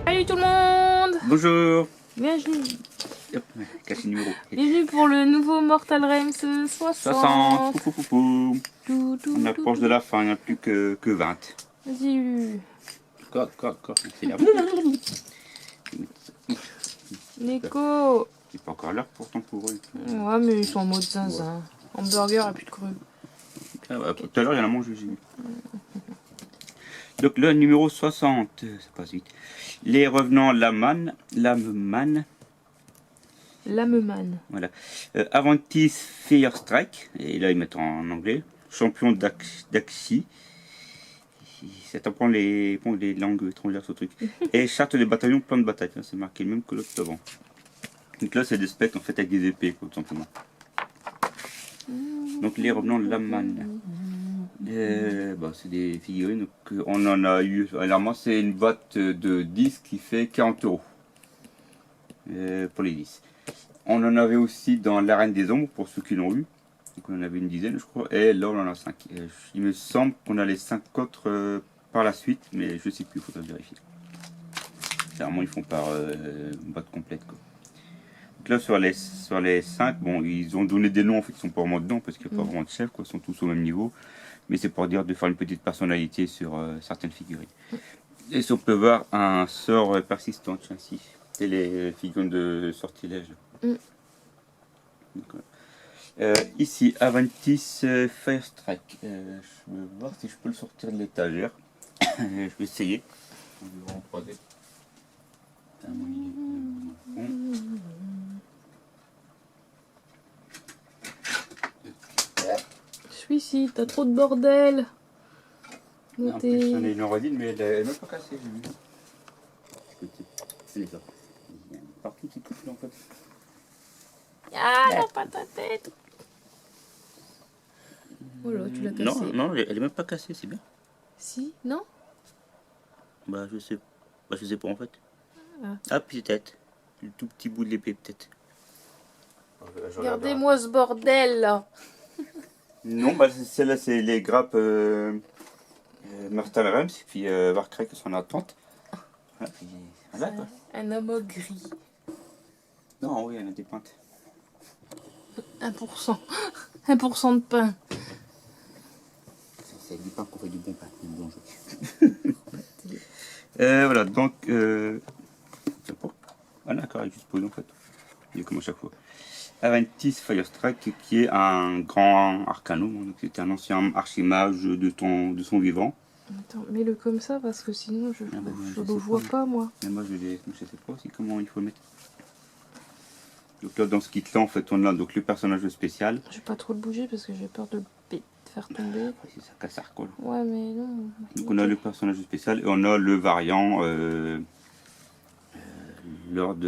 Salut tout le monde! Bonjour. Bienvenue. Hop, cache le numéro. Bienvenue pour le nouveau Mortal Realms 60. 60. Pou, pou, pou, pou. Tout, tout, On approche de la fin, il n'y en a plus que 20. Vas-y. Quoi, c'est là. Nico. C'est pas encore l'heure pourtant pour eux. Ouais, mais ils sont en mode zinzin. Hamburger et plus de cru. Ah ouais, tout à l'heure, il y en a mangé, j'ai vu. Donc le numéro 60, ça passe vite. Les revenants Lameman. Lameman. Voilà. Aventis Firestrike. Et là, ils mettent en anglais. Champion d'Axi. Ça t'apprend les langues étrangères, ce truc. Et charte des bataillons, plan de bataille. C'est marqué le même que l'autre avant. Donc là, c'est des specs en fait avec des épées, quoi, tout simplement. Donc les revenants Lameman. C'est des figurines. Donc, on en a eu. Alors, moi, c'est une boîte de 10 qui fait 40 € pour les 10. On en avait aussi dans l'arène des ombres pour ceux qui l'ont eu. Donc, on en avait une dizaine, je crois. Et là, on en a 5. Il me semble qu'on a les 5 autres par la suite, mais je sais plus, il faudra vérifier. Généralement, ils font par boîte complète, quoi. Donc là, sur les 5, bon, ils ont donné des noms en fait, qui sont pas vraiment dedans parce qu'il n'y a pas vraiment de chef, quoi. Ils sont tous au même niveau. Mais c'est pour dire de faire une petite personnalité sur certaines figurines. Et si on peut voir un sort persistant, tiens, ici. C'est les figurines de sortilège. Ici, Aventis Firestrike. Je vais voir si je peux le sortir de l'étagère. Je vais essayer. On va en croiser. Celui-ci, t'as trop de bordel. En plus, j'en ai une enrodine, mais elle n'est même pas cassée, j'ai vu. Écoutez, c'est ça. Partout, c'est tout en fait. Ah, non, pas ta tête. Oh là, tu l'as cassé. Non, elle est même pas cassée, c'est bien. Si, non? Je sais pas en fait. Ah. Peut-être. Le tout petit bout de l'épée, peut-être. Regardez-moi ce bordel là. Non, celle-là, c'est les grappes Mortal Realms, et puis Warcraft qui sont en attente. Voilà, quoi. Un homme gris. Non, oui, elle a des pointes. 1%. 1% de pain. C'est du pain qu'on fait du bon pain, du bon jeu. Voilà, donc. Ah, d'accord, il juste pose en fait. Il est comme à chaque fois. Aventis Firestrike, qui est un grand arcanum, donc c'était un ancien archimage de son vivant. Attends, mets-le comme ça parce que sinon je le vois pas moi. Mais moi je sais pas aussi comment il faut le mettre. Donc là dans ce kit là en fait on a donc le personnage spécial. Je vais pas trop le bouger parce que j'ai peur de le faire tomber. Si ça casse ça recolle. Ouais mais non. Donc on a le personnage spécial et on a le variant Lord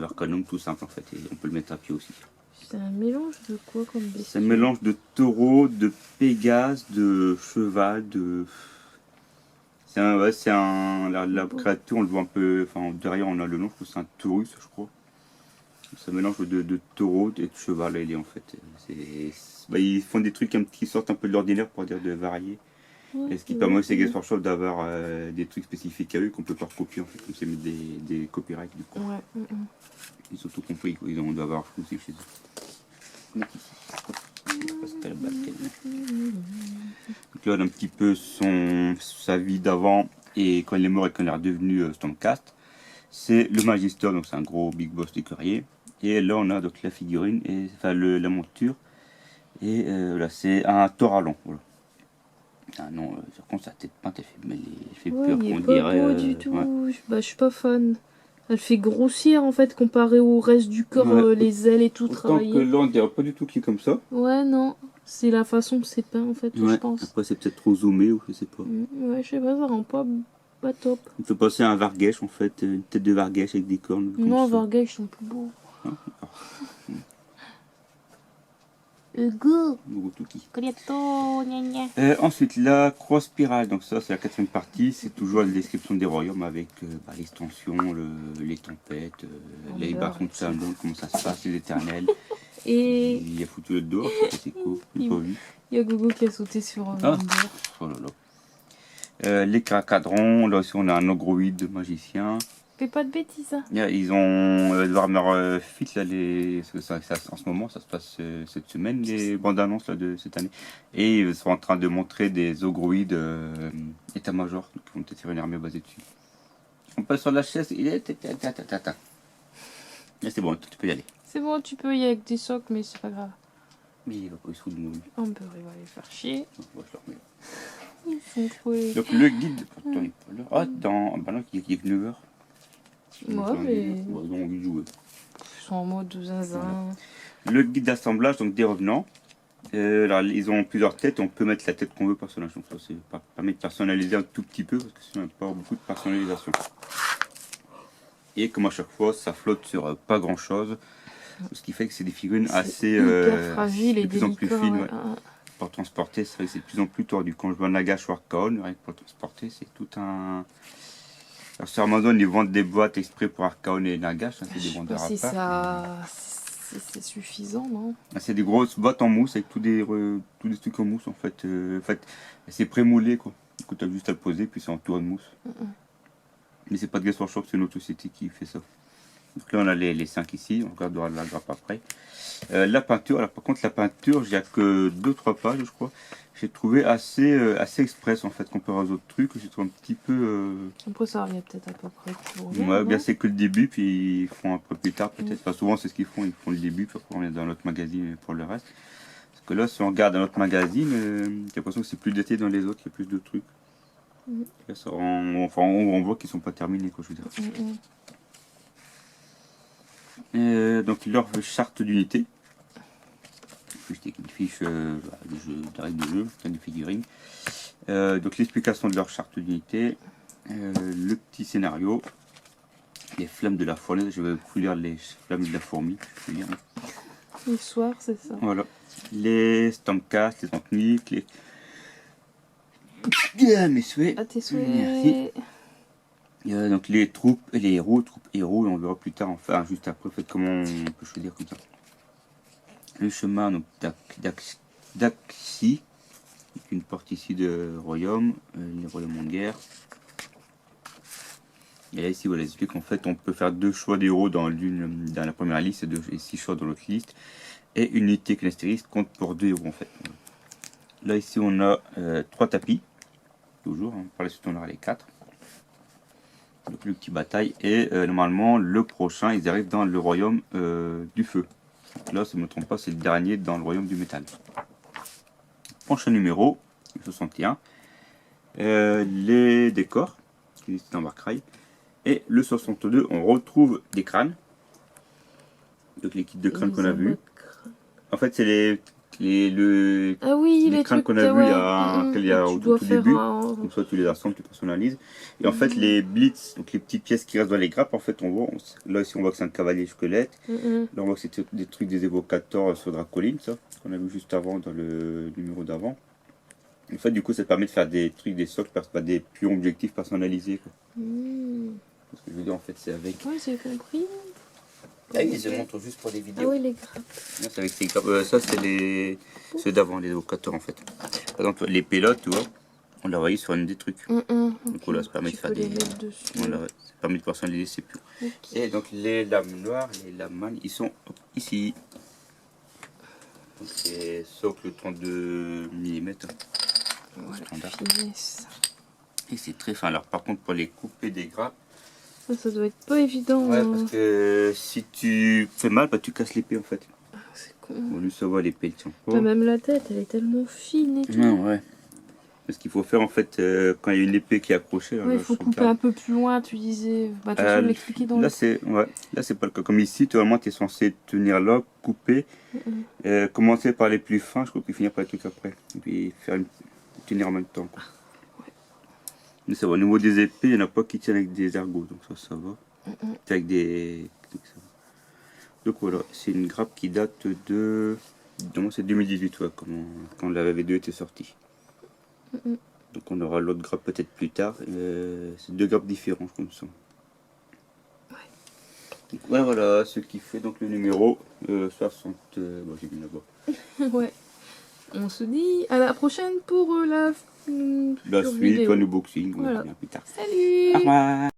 Arcanum tout simple en fait et on peut le mettre à pied aussi. C'est un mélange de quoi comme bestiole? C'est un mélange de taureau, de pégase, de cheval, de... la créature, on le voit un peu... Enfin, derrière, on a le nom, je crois que c'est un taurus, je crois. C'est un mélange de taureau et de cheval, il est en fait. Ils font des trucs qui sortent un peu de l'ordinaire pour dire de varier. Et ce qui permet aussi à Games Workshop d'avoir des trucs spécifiques à eux qu'on peut pas recopier, en fait, comme c'est mettre des copyrights, du coup. Ouais. Ils ont tout compris, quoi. On doit avoir aussi chez eux. Donc là, on a un petit peu sa vie d'avant et quand il est mort et quand il est redevenu Stormcast. C'est le Magister, donc c'est un gros big boss du courrier. Et là, on a donc la figurine, et, enfin la monture. Et voilà, c'est un Tauralon. Voilà. Ah non, par contre, sa tête peinte, elle fait peur, il est on pas dirait. beau du tout. Ouais. Je suis pas fan. Elle fait grossière en fait comparé au reste du corps, Ouais. les ailes et tout Autant travaillé. que là, on dirait pas du tout qu'il est comme ça. Ouais, non. C'est la façon que c'est peint en fait, Ouais. je pense. Après, c'est peut-être trop zoomé ou je sais pas. Ouais, je sais pas, ça rend pas top. On peut passer à un Vargesh en fait, une tête de Vargesh avec des cornes. Non, Vargesh sont plus beaux. Hugo. Tuki. Coriato, gna gna. Ensuite, la croix spirale, donc ça c'est la quatrième partie, c'est toujours la description des royaumes avec l'extension, les tempêtes, les libérations de Salomon, comment ça se passe, les éternels. Et Il a foutu le dehors, c'est cool, j'ai pas vu. il y a Gogo qui a sauté sur un Ah. vendeur. Oh là là. Les cadrons, là aussi on a un ogroïde magicien. Fais pas de bêtises, hein. Ils ont Warhammer Fit, là, en ce moment, ça se passe cette semaine, les bandes annonces là, de cette année. Et ils sont en train de montrer des ogroïdes état-major, qui vont peut-être faire une armée basée dessus. On passe sur la chaise, il est. Là c'est bon, tu peux y aller. C'est bon, tu peux y aller avec des socs, mais c'est pas grave. Mais il va pas se foutre de nous. Amber, il va les faire chier. Je le remets. Ils sont troués. Donc le guide. Attends, il est pas là. Ah, bah non, il y a que 9 heures. Moi, mais Ils ont envie de jouer. ils sont en mode zinzin. Le guide d'assemblage, donc des revenants. Alors, ils ont plusieurs têtes, on peut mettre la tête qu'on veut personnage. Donc ça, c'est permet de personnaliser un tout petit peu parce que sinon, il n'y a pas beaucoup de personnalisation. Et comme à chaque fois, ça flotte sur pas grand chose. Ce qui fait que c'est des figurines assez hyper fragile et de plus en plus délicat. fines. Ouais. Ouais. Pour transporter, c'est vrai que c'est de plus en plus tordu. Quand je vois Nagash ou Archaon, rien que pour le transporter, c'est tout un. Alors, sur Amazon, ils vendent des boîtes exprès pour Archaon et Nagash, hein, c'est des Je sais vendeurs pas à si part. ça... c'est suffisant, non? C'est des grosses boîtes en mousse avec tous des trucs en mousse en fait. C'est prémoulé quoi. Du coup, tu as juste à le poser, puis c'est entouré de mousse. Mais c'est pas de Guess Workshop, c'est une autre société qui fait ça. Donc là, on a les 5 ici, on regardera la grappe après. La peinture, alors par contre, la peinture, il n'y a que 2-3 pages, je crois. J'ai trouvé assez express en fait, comparé aux autres trucs. J'ai trouvé un petit peu. Après, ça arrive peut-être à peu près tout. Ouais, bien c'est que le début, puis ils font un peu plus tard peut-être. Enfin, souvent, c'est ce qu'ils font, ils font le début, puis après, on est dans l'autre magazine pour le reste. Parce que là, si on regarde dans notre magazine, j'ai l'impression que c'est plus détaillé dans les autres, il y a plus de trucs. Là, ça, on voit qu'ils sont pas terminés, quoi, je veux dire. Donc leur charte d'unité, juste une fiche de règles de jeu, de figurines. Donc l'explication de leur charte d'unité, le petit scénario, les flammes de la fournaise, je vais vous lire les flammes de la fourmi. L'histoire, c'est ça. Voilà. Les Stormcast, les Antniques, les... mes souhaits. À tes souhaits. Merci. Donc les troupes, les héros, on verra plus tard, enfin juste après, en fait, comment on peut choisir comme ça. Le chemin donc d'Axi, une porte ici de royaume, les royaumes en guerre. Et là ici voilà, explique qu'en fait on peut faire 2 choix d'héros dans la première liste et 6 choix dans l'autre liste. Et une unité clastéristique compte pour 2 héros en fait. Là ici on a 3 tapis, toujours, hein. Par la suite on aura les 4. Donc le petit bataille et normalement le prochain ils arrivent dans le royaume du feu. Donc là si je ne me trompe pas c'est le dernier dans le royaume du métal. Prochain numéro, le 61. Les décors qui existent dans Warcry. Et le 62 on retrouve des crânes. Donc les kits de crânes qu'on a vus. En fait c'est ah oui, les crânes qu'on a vus il y a au tout début. Comme ça tu les assembles, tu personnalises. Et en fait les blitz, donc les petites pièces qui restent dans les grappes, en fait on voit, là ici on voit que c'est un cavalier squelette. Là on voit que c'est des trucs des évocateurs sur Dracoline, ça, qu'on a vu juste avant dans le numéro d'avant. En fait du coup ça permet de faire des trucs, des socles, des pions objectifs personnalisés quoi. Parce que je veux dire en fait c'est avec... Ouais, j'ai compris. Ah oui, je montre juste pour des vidéos. Ah oui, les grappes. C'est avec ces grappes. Ça, c'est ceux d'avant, les évocateurs en fait. Par exemple, les pélotes, tu vois, on l'a envoyé sur un des trucs. Donc voilà, ça permet de faire des. Voilà, ça permet de personnaliser ces pions. Et donc, les lames noires, les lames ils sont ici. Donc, c'est socle 32 mm. Voilà, Standard. finesse. Et c'est très fin. Alors, par contre, pour les couper des grappes. Ça doit être pas évident. Ouais, parce que si tu fais mal, bah, tu casses l'épée en fait. C'est con. On lui savoir l'épée, tiens pas. Bah, même la tête, elle est tellement fine et tout. Non, ouais. Parce qu'il faut faire en fait, quand il y a une épée qui est accrochée. Ouais, il faut couper un peu plus loin, tu disais. Bah, tu vas l'expliquer dans là, c'est pas le cas. Comme ici, normalement, tu es censé tenir là, couper, commencer par les plus fins, je crois, puis finir par les trucs après. Et puis tenir en même temps. Quoi. Mais ça va. Au niveau des épées, il n'y en a pas qui tiennent avec des ergots, donc ça va. C'est avec des. Donc voilà, c'est une grappe qui date de Donc c'est 2018 ouais, quand la V2 était sortie. Mhm. Donc on aura l'autre grappe peut-être plus tard. C'est 2 grappes différents comme ça. Donc, voilà ce qui fait donc le numéro 60. Bon, j'ai mis là-bas. Ouais. On se dit à la prochaine pour la La future suite, vidéo. l'unboxing, on Voilà. revient plus tard. Salut! Au revoir!